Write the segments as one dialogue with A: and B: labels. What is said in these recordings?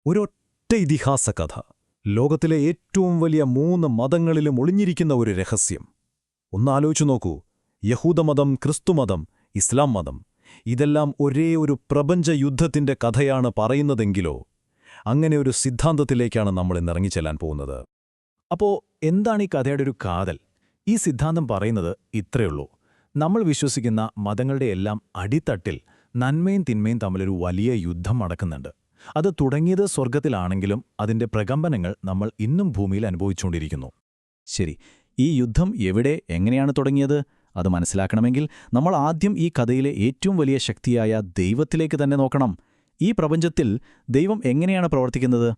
A: ഒരൊറ്റ ഇതിഹാസ കഥ, ലോകത്തിലെ ഏറ്റവും വലിയ 3 മതങ്ങളിലും ഒളിഞ്ഞിരിക്കുന്ന ഒരു രഹസ്യം. ഒന്നാലോചിച്ചു നോക്കൂ, യഹൂദമതം, ക്രിസ്തുമതം, ഇസ്ലാം മതം, ഇതെല്ലാം ഒരേ ഒരു പ്രപഞ്ച യുദ്ധത്തിന്റെ കഥയാണ് പറയുന്നതെങ്കിലോ, അങ്ങനെ ഒരു സിദ്ധാന്തത്തിലേക്കാണ് നമ്മൾ ഇന്നിറങ്ങിച്ചെല്ലാൻ പോകുന്നത്.
B: അപ്പോ എന്താണ് ഈ കഥയുടെ ഒരു കാതൽ? ഈ സിദ്ധാന്തം പറയുന്നത് ഇത്രയുള്ളൂ: നമ്മൾ വിശ്വസിക്കുന്ന മതങ്ങളുടെയെല്ലാം അടിത്തട്ടിൽ നന്മയും തിന്മയും തമ്മിലൊരു വലിയ യുദ്ധം നടക്കുന്നുണ്ട്. അത് തുടങ്ങിയത് സ്വർഗത്തിലാണെങ്കിലും അതിന്റെ പ്രകമ്പനങ്ങൾ നമ്മൾ ഇന്നും ഭൂമിയിൽ അനുഭവിച്ചുകൊണ്ടിരിക്കുന്നു.
C: ശരി, ഈ യുദ്ധം എവിടെ, എങ്ങനെയാണ് തുടങ്ങിയത്? അത് മനസ്സിലാക്കണമെങ്കിൽ നമ്മൾ ആദ്യം ഈ കഥയിലെ ഏറ്റവും വലിയ ശക്തിയായ ദൈവത്തിലേക്ക് തന്നെ നോക്കണം. ഈ പ്രപഞ്ചത്തിൽ ദൈവം എങ്ങനെയാണ് പ്രവർത്തിക്കുന്നത്?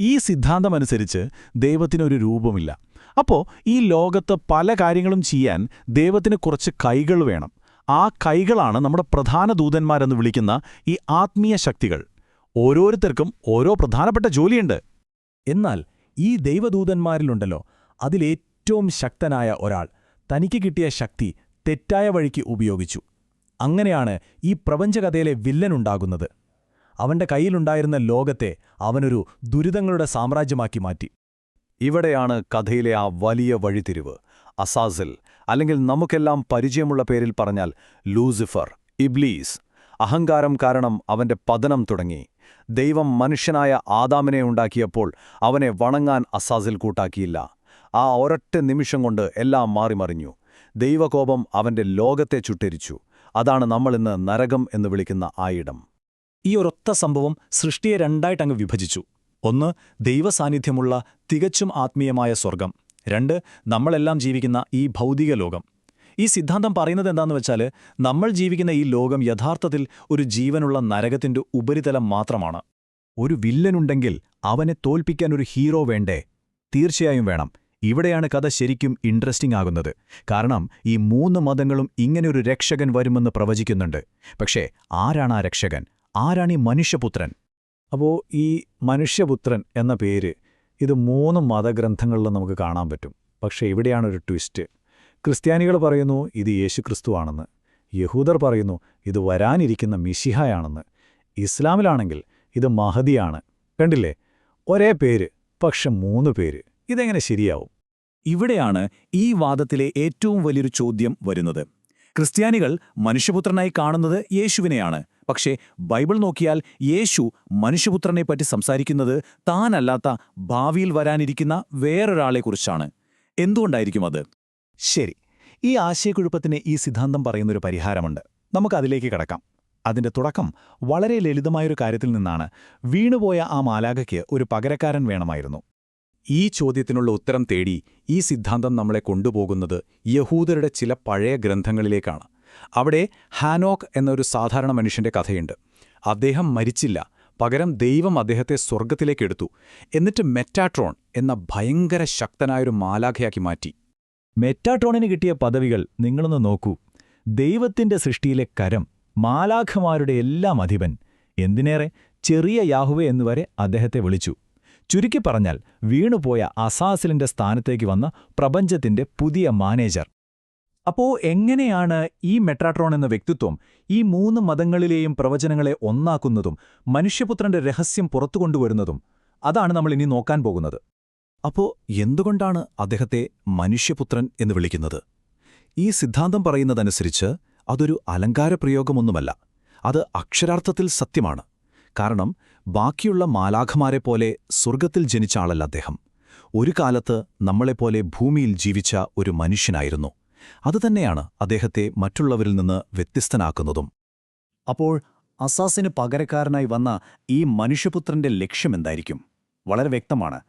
B: ഈ സിദ്ധാന്തമനുസരിച്ച് ദൈവത്തിനൊരു രൂപമില്ല. അപ്പോ ഈ ലോകത്ത് പല കാര്യങ്ങളും ചെയ്യാൻ ദൈവത്തിന് കുറച്ച് കൈകൾ വേണം. ആ കൈകളാണ് നമ്മുടെ പ്രധാന ദൂതന്മാരെന്ന് വിളിക്കുന്ന ഈ ആത്മീയ ശക്തികൾ. ഓരോരുത്തർക്കും ഓരോ പ്രധാനപ്പെട്ട ജോലിയുണ്ട്. എന്നാൽ ഈ ദൈവദൂതന്മാരിലുണ്ടല്ലോ, അതിലേറ്റവും ശക്തനായ ഒരാൾ തനിക്ക് കിട്ടിയ ശക്തി തെറ്റായ വഴിക്ക് ഉപയോഗിച്ചു. അങ്ങനെയാണ് ഈ പ്രപഞ്ചകഥയിലെ വില്ലനുണ്ടാകുന്നത്. അവന്റെ കയ്യിലുണ്ടായിരുന്ന ലോകത്തെ അവനൊരു ദുരിതങ്ങളുടെ സാമ്രാജ്യമാക്കി മാറ്റി.
A: ഇവിടെയാണ് കഥയിലെ ആ വലിയ വഴിത്തിരിവ്. അസാസിൽ, അല്ലെങ്കിൽ നമുക്കെല്ലാം പരിചയമുള്ള പേരിൽ പറഞ്ഞാൽ ലൂസിഫർ, ഇബ്ലീസ്. അഹങ്കാരം കാരണം അവന്റെ പതനം തുടങ്ങി. ദൈവം മനുഷ്യനായ ആദാമിനെ ഉണ്ടാക്കിയപ്പോൾ അവനെ വണങ്ങാൻ അസാസിൽ കൂട്ടാക്കിയില്ല. ആ ഒരൊറ്റ നിമിഷം കൊണ്ട് എല്ലാം മാറിമറിഞ്ഞു. ദൈവകോപം അവന്റെ ലോകത്തെ ചുട്ടരിച്ചു. അതാണ് നമ്മളിന്ന് നരകം എന്ന് വിളിക്കുന്ന ആ ഇടം.
B: ഈ ഒരൊറ്റ സംഭവം സൃഷ്ടിയെ രണ്ടായിട്ടങ്ങ് വിഭജിച്ചു. ഒന്ന്, ദൈവസാന്നിധ്യമുള്ള തികച്ചും ആത്മീയമായ സ്വർഗം. 2, നമ്മളെല്ലാം ജീവിക്കുന്ന ഈ ഭൗതിക ലോകം. ഈ സിദ്ധാന്തം പറയുന്നത് എന്താണെന്ന് വെച്ചാൽ, നമ്മൾ ജീവിക്കുന്ന ഈ ലോകം യഥാർത്ഥത്തിൽ ഒരു ജീവനുള്ള നരകത്തിന്റെ ഉപരിതലം മാത്രമാണ്.
C: ഒരു വില്ലനുണ്ടെങ്കിൽ അവനെ തോൽപ്പിക്കാൻ ഒരു ഹീറോ വേണ്ടേ? തീർച്ചയായും വേണം. ഇവിടെയാണ് കഥ ശരിക്കും ഇൻട്രസ്റ്റിംഗ് ആകുന്നത്. കാരണം ഈ 3 മതങ്ങളും ഇങ്ങനെയൊരു രക്ഷകൻ വരുമെന്ന് പ്രവചിക്കുന്നുണ്ട്. പക്ഷേ ആരാണ് ആ രക്ഷകൻ? ആരാണ് ഈ മനുഷ്യപുത്രൻ?
B: അപ്പോൾ ഈ മനുഷ്യപുത്രൻ എന്ന പേര് ഇത് 3 മതഗ്രന്ഥങ്ങളിലും നമുക്ക് കാണാൻ പറ്റും. പക്ഷേ ഇവിടെയാണൊരു ട്വിസ്റ്റ്. ക്രിസ്ത്യാനികൾ പറയുന്നു ഇത് യേശുക്രിസ്തുവാണെന്ന്. യഹൂദർ പറയുന്നു ഇത് വരാനിരിക്കുന്ന മിശിഹായാണെന്ന്. ഇസ്ലാമിലാണെങ്കിൽ ഇത് മഹദിയാണ്. കണ്ടില്ലേ, ഒരേ പേര്, പക്ഷെ 3 പേര്. ഇതെങ്ങനെ ശരിയാവും?
C: ഇവിടെയാണ് ഈ വാദത്തിലെ ഏറ്റവും വലിയൊരു ചോദ്യം വരുന്നത്. ക്രിസ്ത്യാനികൾ മനുഷ്യപുത്രനായി കാണുന്നത് യേശുവിനെയാണ്. പക്ഷേ ബൈബിൾ നോക്കിയാൽ യേശു മനുഷ്യപുത്രനെപ്പറ്റി സംസാരിക്കുന്നത് താനല്ലാത്ത ഭാവിയിൽ വരാനിരിക്കുന്ന വേറൊരാളെക്കുറിച്ചാണ്. എന്തുകൊണ്ടായിരിക്കും അത്?
B: ശരി, ഈ ആശയക്കുഴപ്പത്തിന് ഈ സിദ്ധാന്തം പറയുന്നൊരു പരിഹാരമുണ്ട്. നമുക്കതിലേക്ക് കടക്കാം. അതിന്റെ തുടക്കം വളരെ ലളിതമായൊരു കാര്യത്തിൽ നിന്നാണ്. വീണുപോയ ആ മാലാഖയ്ക്ക് ഒരു പകരക്കാരൻ വേണമായിരുന്നു. ഈ ചോദ്യത്തിനുള്ള ഉത്തരം തേടി ഈ സിദ്ധാന്തം നമ്മളെ കൊണ്ടുപോകുന്നത് യഹൂദരുടെ ചില പഴയ ഗ്രന്ഥങ്ങളിലേക്കാണ്. അവിടെ ഹാനോക്ക് എന്നൊരു സാധാരണ മനുഷ്യന്റെ കഥയുണ്ട്. അദ്ദേഹം മരിച്ചില്ല, പകരം ദൈവം അദ്ദേഹത്തെ സ്വർഗ്ഗത്തിലേക്കെടുത്തു. എന്നിട്ട് മെറ്റാട്രോൺ എന്ന ഭയങ്കര ശക്തനായൊരു മാലാഖയാക്കി മാറ്റി. മെറ്റാട്രോണിന് കിട്ടിയ പദവികൾ നിങ്ങളൊന്ന് നോക്കൂ. ദൈവത്തിന്റെ സൃഷ്ടിയിലെ കരം, മാലാഖമാരുടെ എല്ലാം അധിപൻ, എന്തിനേറെ ചെറിയ യാഹുവേ എന്നുവരെ അദ്ദേഹത്തെ വിളിച്ചു. ചുരുക്കി പറഞ്ഞാൽ, വീണുപോയ അസാസിലിന്റെ സ്ഥാനത്തേക്ക് വന്ന പ്രപഞ്ചത്തിന്റെ പുതിയ മാനേജർ. അപ്പോ എങ്ങനെയാണ് ഈ മെട്രാട്രോൺ എന്ന വ്യക്തിത്വം ഈ 3 മതങ്ങളിലെയും പ്രവചനങ്ങളെ ഒന്നാക്കുന്നതും മനുഷ്യപുത്രന്റെ രഹസ്യം പുറത്തുകൊണ്ടുവരുന്നതും? അതാണ് നമ്മൾ ഇനി നോക്കാൻ പോകുന്നത്.
C: അപ്പോ എന്തുകൊണ്ടാണ് അദ്ദേഹത്തെ മനുഷ്യപുത്രൻ എന്ന് വിളിക്കുന്നത്? ഈ സിദ്ധാന്തം പറയുന്നതനുസരിച്ച് അതൊരു അലങ്കാരപ്രയോഗമൊന്നുമല്ല. അത് അക്ഷരാർത്ഥത്തിൽ സത്യമാണ്. കാരണം ബാക്കിയുള്ള മാലാഖമാരെപ്പോലെ സ്വർഗ്ഗത്തിൽ ജനിച്ച ആളല്ല അദ്ദേഹം. ഒരു കാലത്ത് നമ്മളെപ്പോലെ ഭൂമിയിൽ ജീവിച്ച ഒരു മനുഷ്യനായിരുന്നു. അതുതന്നെയാണ് അദ്ദേഹത്തെ മറ്റുള്ളവരിൽ നിന്ന് വ്യത്യസ്തനാക്കുന്നതും.
B: അപ്പോൾ അസാസിന് പകരക്കാരനായി വന്ന ഈ മനുഷ്യപുത്രന്റെ ലക്ഷ്യമെന്തായിരിക്കും? വളരെ വ്യക്തമാണ്.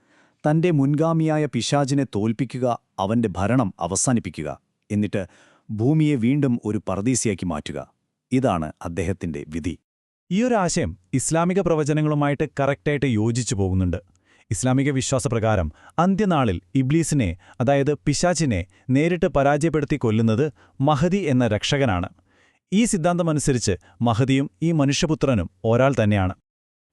B: തന്റെ മുൻഗാമിയായ പിശാചിനെ തോൽപ്പിക്കുക, അവന്റെ ഭരണം അവസാനിപ്പിക്കുക, എന്നിട്ട് ഭൂമിയെ വീണ്ടും ഒരു പർദീസയാക്കി മാറ്റുക. ഇതാണ് അദ്ദേഹത്തിന്റെ വിധി. ഈയൊരാശയം ഇസ്ലാമിക പ്രവചനങ്ങളുമായിട്ട് കറക്റ്റായിട്ട് യോജിച്ചു പോകുന്നുണ്ട്. ഇസ്ലാമിക വിശ്വാസപ്രകാരം അന്ത്യനാളിൽ ഇബ്ലീസിനെ, അതായത് പിശാചിനെ, നേരിട്ട് പരാജയപ്പെടുത്തി കൊല്ലുന്നത് മഹദി എന്ന രക്ഷകനാണ്. ഈ സിദ്ധാന്തമനുസരിച്ച് മഹദിയും ഈ മനുഷ്യപുത്രനും ഒരാൾ തന്നെയാണ്.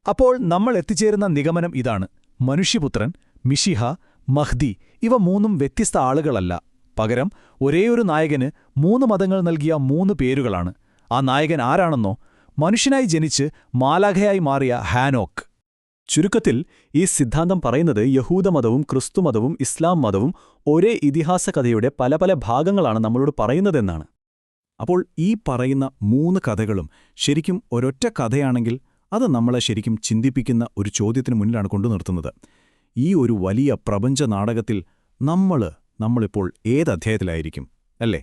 B: അപ്പോൾ നമ്മൾ എത്തിച്ചേരുന്ന നിഗമനം ഇതാണ്: മനുഷ്യപുത്രൻ, മിശിഹ, മഹ്ദി ഇവ 3 വ്യത്യസ്ത ആളുകളല്ല. പകരം ഒരേയൊരു നായകന് 3 മതങ്ങൾ നൽകിയ 3 പേരുകളാണ്. ആ നായകൻ ആരാണെന്നോ? മനുഷ്യനായി ജനിച്ച് മാലാഖയായി മാറിയ ഹാനോക്ക്.
A: ചുരുക്കത്തിൽ ഈ സിദ്ധാന്തം പറയുന്നത് യഹൂദമതവും ക്രിസ്തുമതവും ഇസ്ലാം മതവും ഒരേ ഇതിഹാസ കഥയുടെ പല പല ഭാഗങ്ങളാണ് നമ്മളോട് പറയുന്നതെന്നാണ്.
B: അപ്പോൾ ഈ പറയുന്ന 3 കഥകളും ശരിക്കും ഒരൊറ്റ കഥയാണെങ്കിൽ അത് നമ്മളെ ശരിക്കും ചിന്തിപ്പിക്കുന്ന ഒരു ചോദ്യത്തിന് മുന്നിലാണ് കൊണ്ടു നിർത്തുന്നത്. ഈ ഒരു വലിയ പ്രപഞ്ച നാടകത്തിൽ നമ്മളിപ്പോൾ ഏത് അധ്യായത്തിലായിരിക്കും, അല്ലേ?